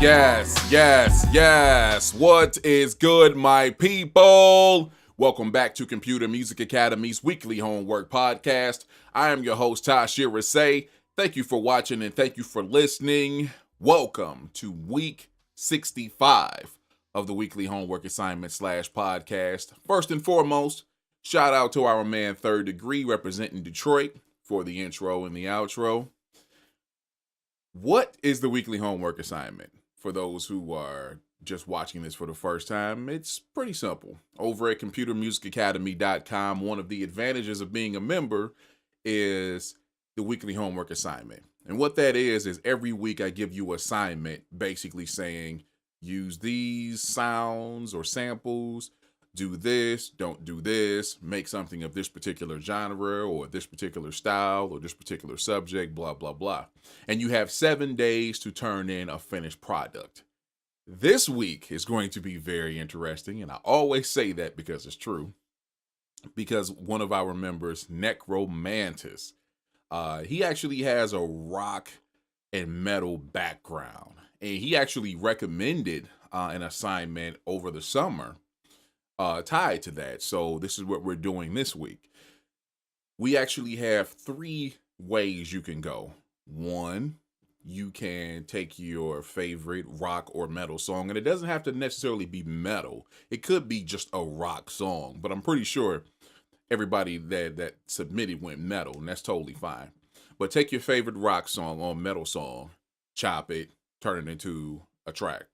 Yes. What is good, my people? Welcome back to Computer Music Academy's weekly homework podcast. I am your host, Taurus. Thank you for watching and thank you for listening. Welcome to week 65 of the weekly homework assignment / podcast. First and foremost, shout out to our man Third Degree representing Detroit for the intro and the outro. What is the weekly homework assignment? For those who are just watching this for the first time, it's pretty simple. Over at computermusicacademy.com, one of the advantages of being a member is the weekly homework assignment. And what that is every week I give you an assignment basically saying, use these sounds or samples, do this, don't do this, make something of this particular genre or this particular style or this particular subject, blah, blah, blah. And you have 7 days to turn in a finished product. This week is going to be very interesting, and I always say that because it's true. Because one of our members, Necromantis, he actually has a rock and metal background. And he actually recommended an assignment over the summer tied to that. So this is what we're doing this week. We actually have 3 ways you can go. 1, you can take your favorite rock or metal song, and it doesn't have to necessarily be metal. It could be just a rock song, but I'm pretty sure everybody that submitted went metal, and that's totally fine. But take your favorite rock song or metal song, chop it, turn it into a track.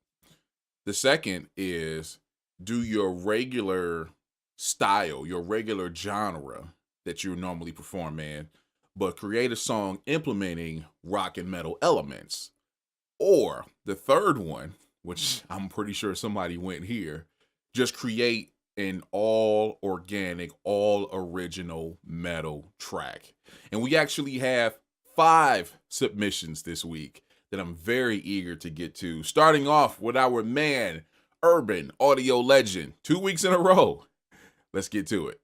The second is do your regular style, your regular genre that you normally perform in, but create a song implementing rock and metal elements. Or the third one, which I'm pretty sure somebody went here, just create an all organic, all original metal track. And we actually have 5 submissions this week that I'm very eager to get to, starting off with our man, Urban Audio Legend, 2 weeks in a row. Let's get to it.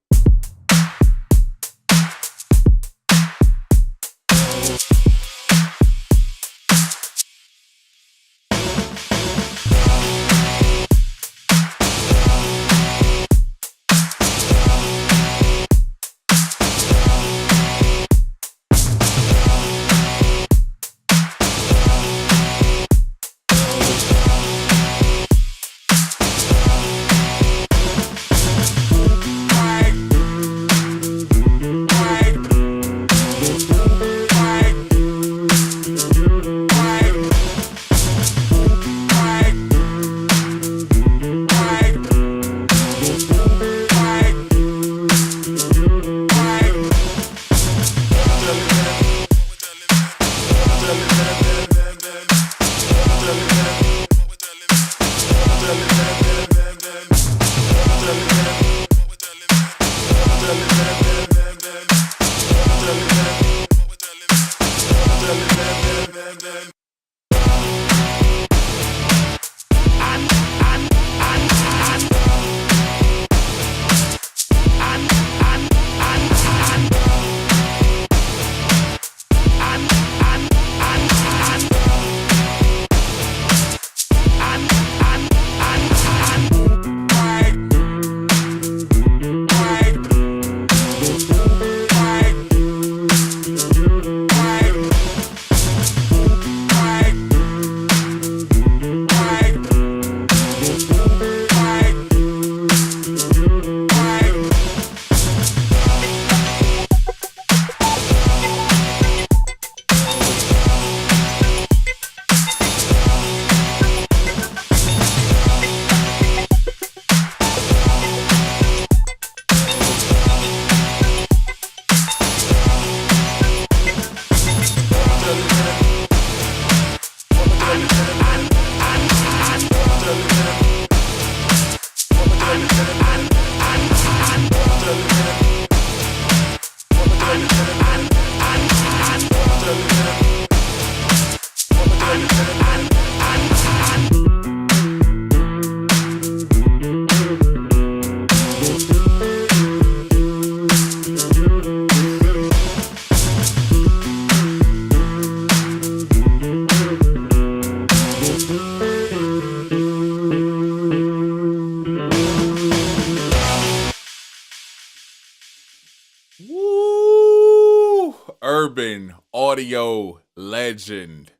urban audio legend,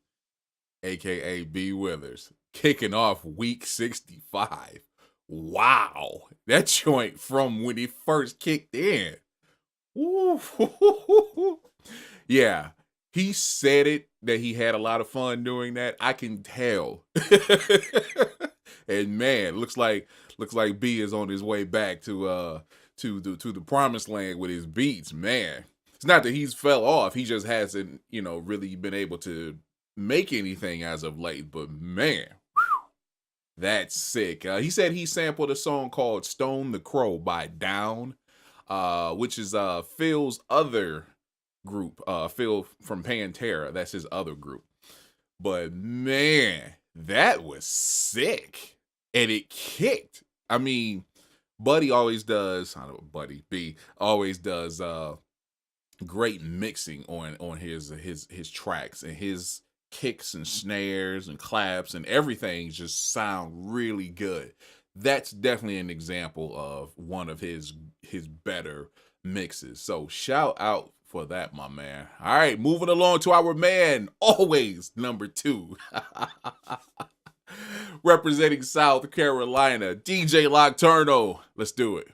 aka B Withers, kicking off week 65. Wow, that joint from when he first kicked in. Woo. Yeah, he said it that he had a lot of fun doing that. I can tell. And man, looks like B is on his way back to the promised land with his beats, man. It's not that he's fell off. He just hasn't, really been able to make anything as of late. But man, that's sick. He said he sampled a song called Stone the Crow by Down, which is Phil's other group. Phil from Pantera, that's his other group. But man, that was sick. And it kicked. I mean, Buddy always does, I don't know, Buddy B always does great mixing on his tracks, and his kicks and snares and claps and everything just sound really good. That's definitely an example of one of his better mixes. So shout out for that, my man. All right, moving along to our man, always number 2. Representing South Carolina, DJ Nocturno. Let's do it.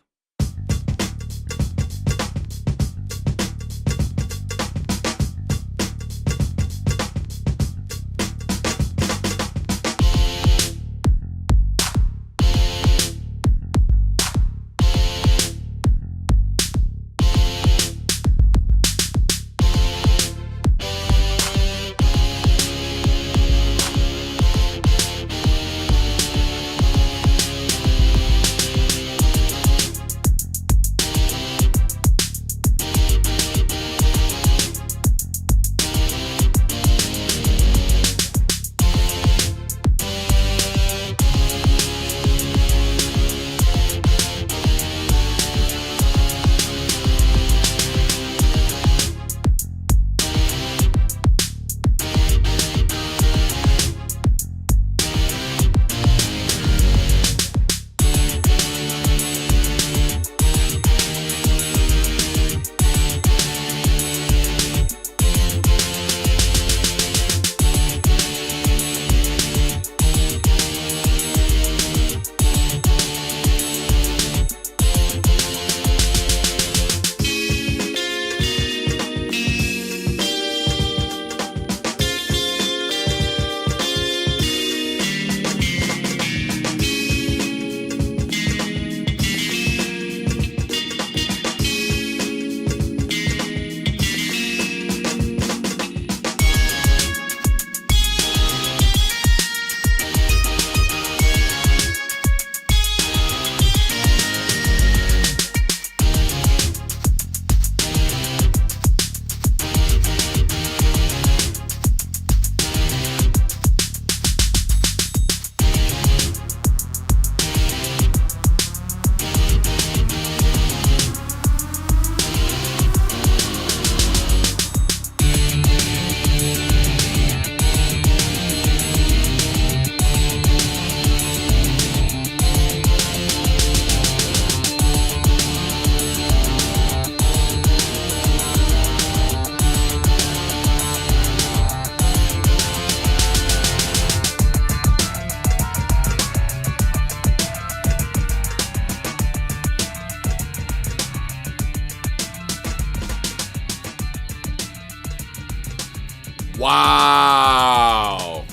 Wow.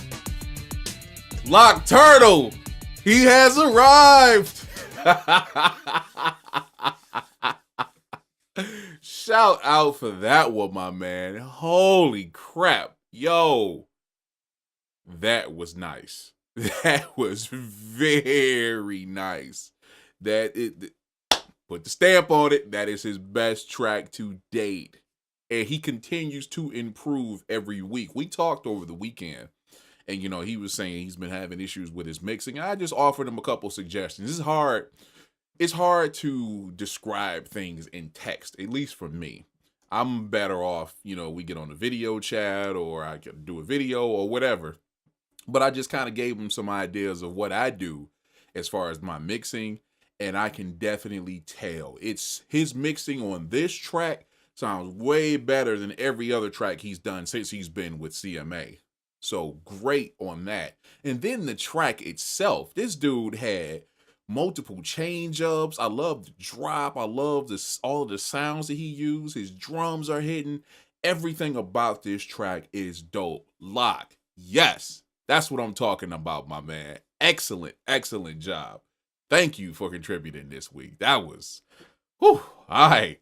Nocturno, he has arrived. Shout out for that one, my man. Holy crap. Yo, that was nice. That was very nice. Put the stamp on it. That is his best track to date. And he continues to improve every week. We talked over the weekend, and he was saying he's been having issues with his mixing. I just offered him a couple suggestions. It's hard to describe things in text, at least for me. I'm better off, we get on a video chat, or I can do a video or whatever. But I just kind of gave him some ideas of what I do as far as my mixing, and I can definitely tell it's his mixing on this track sounds way better than every other track he's done since he's been with CMA. So great on that. And then the track itself, this dude had multiple change ups. I love the drop. I love this, all of the sounds that he used. His drums are hitting. Everything about this track is dope. Lock. Yes, that's what I'm talking about, my man. Excellent, excellent job. Thank you for contributing this week. That was, whew. All right,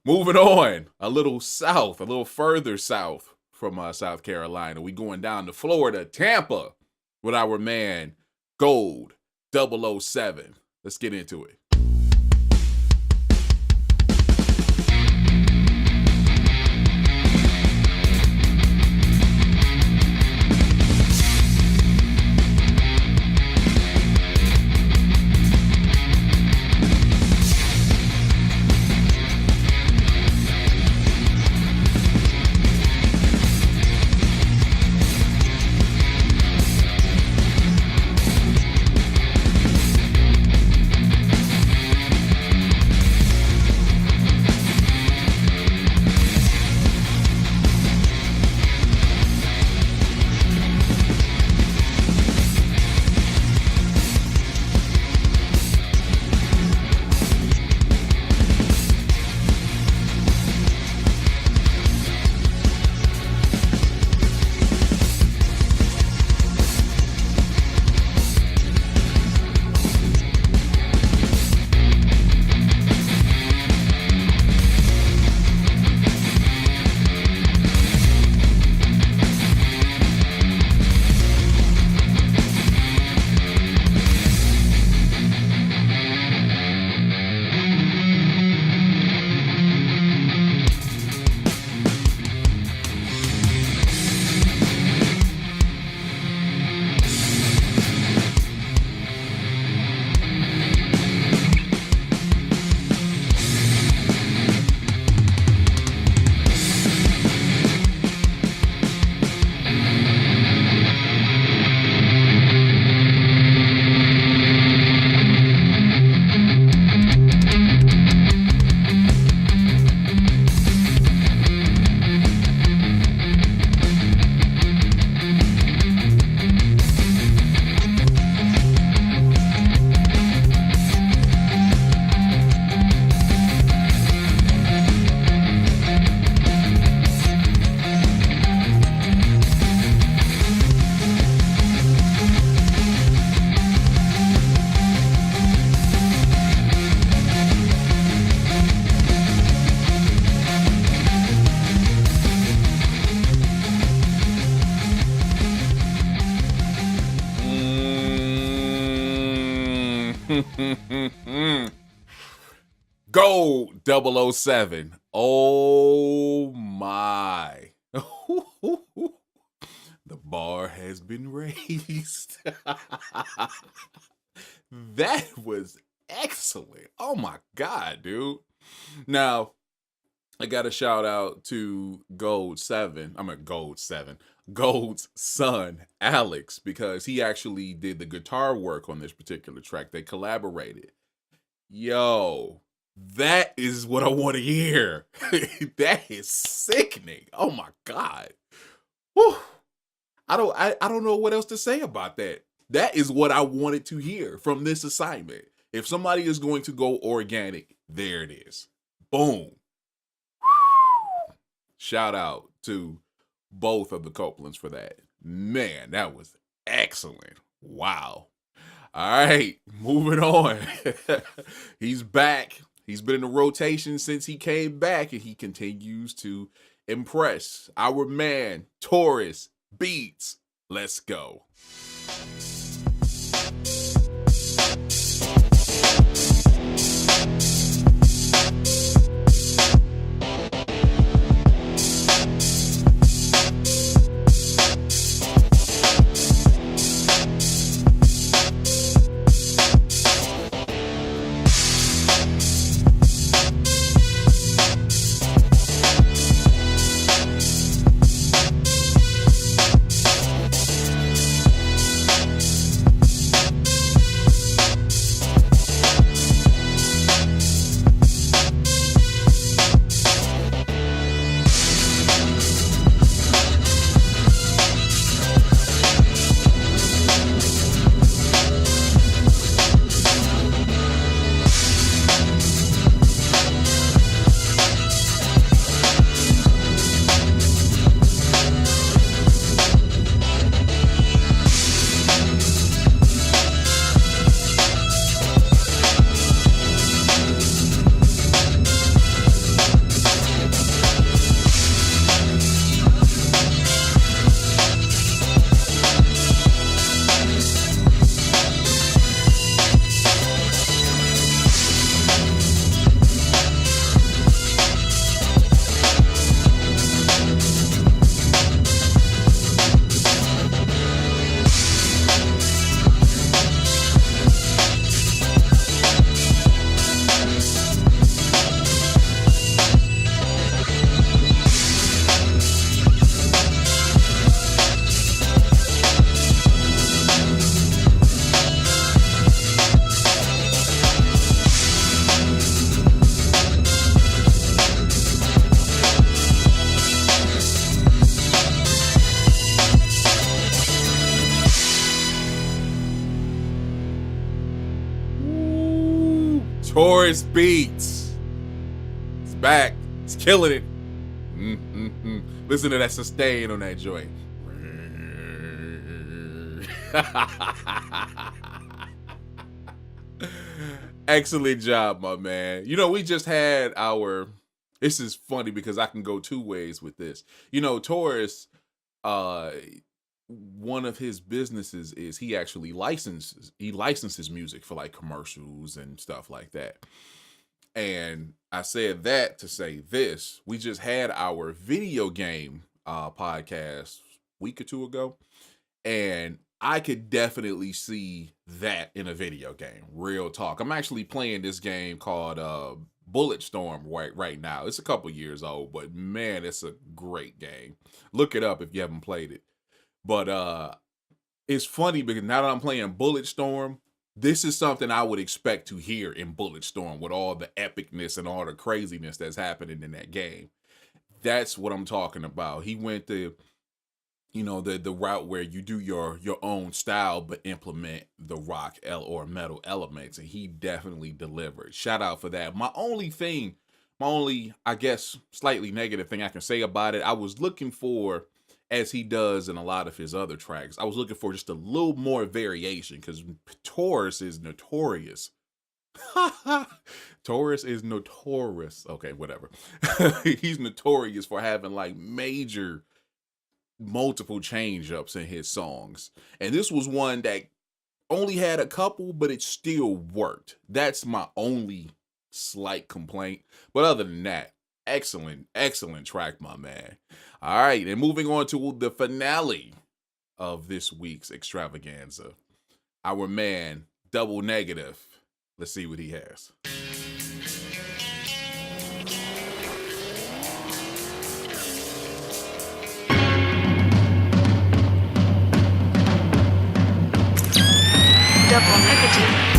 moving on. A little south, a little further south from South Carolina. We going down to Florida, Tampa, with our man, Gold 007. Let's get into it. Gold 007. Oh my. The bar has been raised. That was excellent. Oh my God, dude. Now, I got a shout out to Gold's son, Alex, because he actually did the guitar work on this particular track. They collaborated. Yo, that is what I want to hear. That is sickening. Oh my God. Whew. I don't know what else to say about that. That is what I wanted to hear from this assignment. If somebody is going to go organic, there it is. Boom. Shout out to both of the Copelands for that. Man, that was excellent. Wow. All right, moving on. He's back. He's been in the rotation since he came back, and he continues to impress. Our man, Taurus Beach. Let's go. Taurus Beach. It's back. It's killing it. Listen to that sustain on that joint. Excellent job, my man. You know, we just had our... This is funny because I can go two ways with this. You know, Taurus, one of his businesses is he actually licenses music for like commercials and stuff like that. And I said that to say this. We just had our video game podcast a week or two ago, and I could definitely see that in a video game. Real talk. I'm actually playing this game called Bulletstorm right now. It's a couple years old, but man, it's a great game. Look it up if you haven't played it. But it's funny because now that I'm playing Bulletstorm, this is something I would expect to hear in Bulletstorm with all the epicness and all the craziness that's happening in that game. That's what I'm talking about. He went the route where you do your own style but implement the rock or metal elements, and he definitely delivered. Shout out for that. My only I guess slightly negative thing I can say about it, I was looking for, as he does in a lot of his other tracks, I was looking for just a little more variation, because Taurus is notorious. Taurus is notorious. Okay, whatever. He's notorious for having like major multiple change ups in his songs. And this was one that only had a couple, but it still worked. That's my only slight complaint. But other than that, excellent track, my man. All right, and moving on to the finale of this week's extravaganza. Our man, Double Negative. Let's see what he has. Double Negative.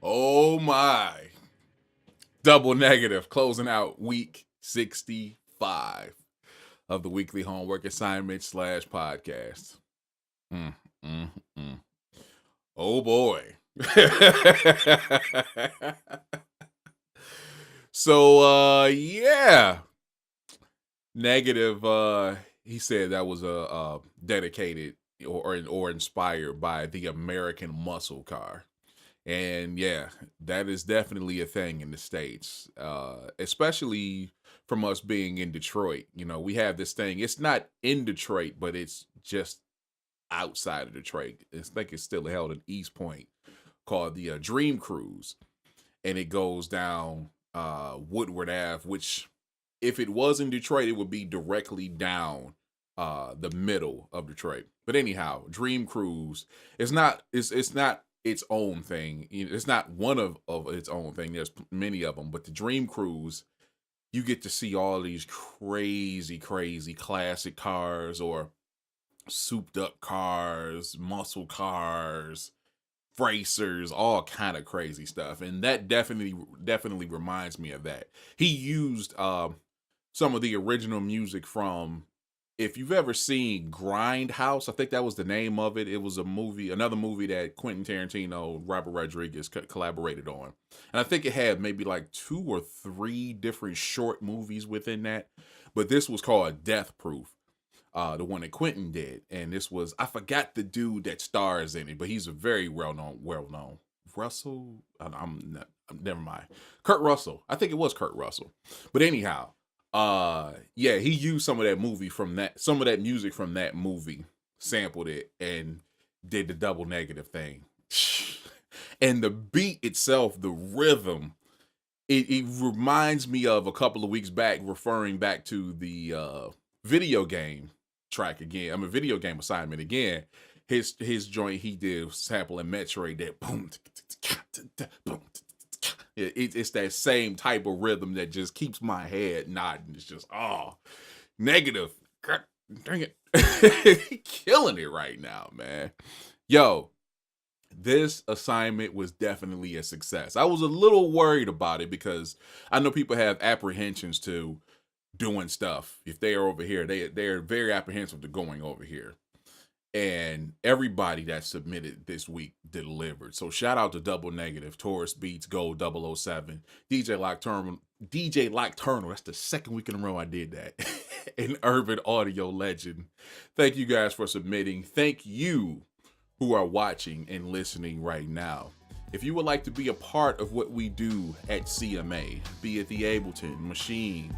Oh my. Double Negative closing out week 65 of the weekly homework assignment / podcast. Oh boy. So yeah. Negative, he said that was dedicated or inspired by the American muscle car. And yeah, that is definitely a thing in the States, especially from us being in Detroit. You know, we have this thing. It's not in Detroit, but it's just outside of Detroit. I think it's still held in East Point, called the Dream Cruise. And it goes down Woodward Ave, which if it was in Detroit, it would be directly down the middle of Detroit. But anyhow, Dream Cruise is not it's not its own thing. It's not one of its own thing. There's many of them, but the Dream Cruise, you get to see all these crazy classic cars or souped up cars, muscle cars, racers, all kind of crazy stuff. And that definitely reminds me of that. He used some of the original music from, if you've ever seen Grindhouse, I think that was the name of it. It was another movie that Quentin Tarantino, Robert Rodriguez collaborated on. And I think it had maybe like 2 or 3 different short movies within that. But this was called Death Proof, the one that Quentin did. And this was, I forgot the dude that stars in it, but he's a very well-known. Russell? Never mind. Kurt Russell. I think it was Kurt Russell. But anyhow, yeah, he used some of that music from that movie, sampled it, and did the Double Negative thing. And the beat itself, the rhythm, it reminds me of a couple of weeks back, referring back to the video game track again. Video game assignment again. His joint he did sampling Metroid, that boom, boom. It's that same type of rhythm that just keeps my head nodding. It's just, Negative. God, dang it. Killing it right now, man. Yo, this assignment was definitely a success. I was a little worried about it because I know people have apprehensions to doing stuff. If they are over here, they're very apprehensive to going over here. And everybody that submitted this week delivered. So shout out to Double Negative, Taurus Beach, Gold 007, DJ Lock Turner. That's the second week in a row I did that. An urban audio legend. Thank you guys for submitting. Thank you who are watching and listening right now. If you would like to be a part of what we do at CMA, be it the Ableton, Machine,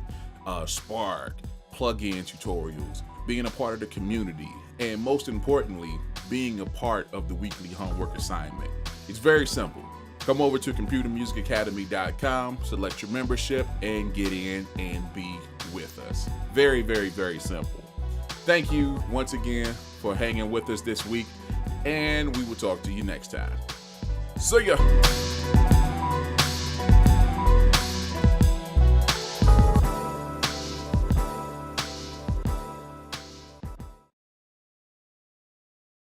Spark, plug-in tutorials, being a part of the community, and most importantly, being a part of the weekly homework assignment. It's very simple. Come over to computermusicacademy.com, select your membership, and get in and be with us. Very, very, very simple. Thank you once again for hanging with us this week, and we will talk to you next time. See ya!